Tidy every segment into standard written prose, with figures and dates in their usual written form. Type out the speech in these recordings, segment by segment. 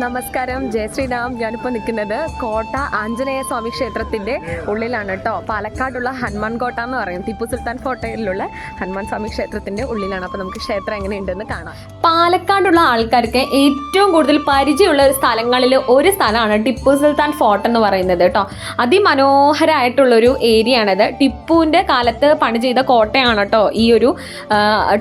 നമസ്കാരം, ജയ ശ്രീരാം. ഞാനിപ്പോൾ നിൽക്കുന്നത് കോട്ട ആഞ്ജനേയ സ്വാമി ക്ഷേത്രത്തിൻ്റെ ഉള്ളിലാണ് കേട്ടോ. പാലക്കാടുള്ള ഹനുമാൻ കോട്ട എന്ന് പറയും. ടിപ്പു സുൽത്താൻ കോട്ടയിലുള്ള ഹനുമാൻ സ്വാമി ക്ഷേത്രത്തിൻ്റെ ഉള്ളിലാണ്. അപ്പോൾ നമുക്ക് ക്ഷേത്രം എങ്ങനെയുണ്ടെന്ന് കാണാം. പാലക്കാടുള്ള ആൾക്കാർക്ക് ഏറ്റവും കൂടുതൽ പരിചയമുള്ള സ്ഥലങ്ങളിൽ ഒരു സ്ഥലമാണ് ടിപ്പു സുൽത്താൻ ഫോർട്ട് എന്ന് പറയുന്നത് കേട്ടോ. അതിമനോഹരമായിട്ടുള്ളൊരു ഏരിയ ആണിത്. ടിപ്പുവിൻ്റെ കാലത്ത് പണി ചെയ്ത കോട്ടയാണ് കേട്ടോ ഈ ഒരു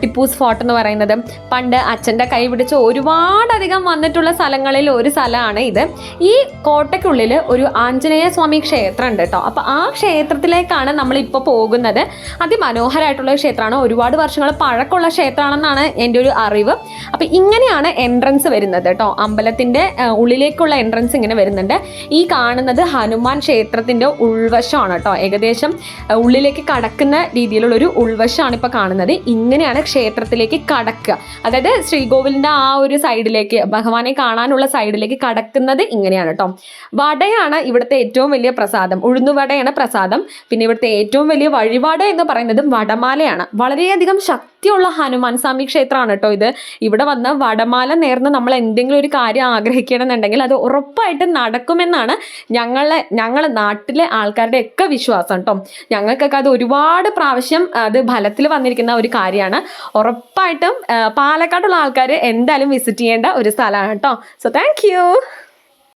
ടിപ്പൂസ് ഫോർട്ട് എന്ന് പറയുന്നത്. പണ്ട് അച്ഛൻ്റെ കൈ പിടിച്ച് ഒരുപാടധികം വന്നിട്ടുള്ള സ്ഥലങ്ങളിൽ ഒരു സ്ഥലമാണ് ഇത്. ഈ കോട്ടയ്ക്കുള്ളിൽ ഒരു ആഞ്ജനേയ സ്വാമി ക്ഷേത്രം ഉണ്ട് കേട്ടോ. അപ്പോൾ ആ ക്ഷേത്രത്തിലേക്കാണ് നമ്മളിപ്പോൾ പോകുന്നത്. അതിമനോഹരമായിട്ടുള്ള ക്ഷേത്രമാണ്. ഒരുപാട് വർഷങ്ങൾ പഴക്കമുള്ള ക്ഷേത്രമാണെന്നാണ് എൻ്റെ ഒരു അറിവ്. അപ്പോൾ ഇങ്ങനെയാണ് എൻട്രൻസ് വരുന്നത് കേട്ടോ. അമ്പലത്തിൻ്റെ ഉള്ളിലേക്കുള്ള എൻട്രൻസ് ഇങ്ങനെ വരുന്നുണ്ട്. ഈ കാണുന്നത് ഹനുമാൻ ക്ഷേത്രത്തിൻ്റെ ഉൾവശമാണ് കേട്ടോ. ഏകദേശം ഉള്ളിലേക്ക് കടക്കുന്ന രീതിയിലുള്ളൊരു ഉൾവശമാണ് ഇപ്പോൾ കാണുന്നത്. ഇങ്ങനെയാണ് ക്ഷേത്രത്തിലേക്ക് കടക്കുക. അതായത് ശ്രീകോവിലിൻ്റെ ആ ഒരു സൈഡിലേക്ക്, ഭഗവാനെ കാണാനുള്ള സൈഡിലേക്ക് കടക്കുന്നത് ഇങ്ങനെയാണ് കേട്ടോ. വടയാണ് ഇവിടുത്തെ ഏറ്റവും വലിയ പ്രസാദം. ഉഴുന്നുവടയാണ് പ്രസാദം. പിന്നെ ഇവിടുത്തെ ഏറ്റവും വലിയ വഴിപാട് എന്ന് പറയുന്നത് വടമാലയാണ്. വളരെയധികം ശക്തിയുള്ള ഹനുമാൻ സ്വാമി ക്ഷേത്രമാണ് കേട്ടോ ഇത്. ഇവിടെ വന്ന് വടമാല നേർന്ന് നമ്മൾ എന്തെങ്കിലും ഒരു കാര്യം ആഗ്രഹിക്കണമെന്നുണ്ടെങ്കിൽ അത് ഉറപ്പായിട്ട് നടക്കുമെന്നാണ് ഞങ്ങളെ നാട്ടിലെ ആൾക്കാരുടെ ഒക്കെ വിശ്വാസം കേട്ടോ. ഞങ്ങൾക്കൊക്കെ അത് ഒരുപാട് പ്രാവശ്യം അത് ഫലത്തിൽ വന്നിരിക്കുന്ന ഒരു കാര്യമാണ്. ഉറപ്പായിട്ടും പാലക്കാടുള്ള ആൾക്കാർ എന്തായാലും വിസിറ്റ് ചെയ്യേണ്ട ഒരു സ്ഥലമാണ് കേട്ടോ. So thank you.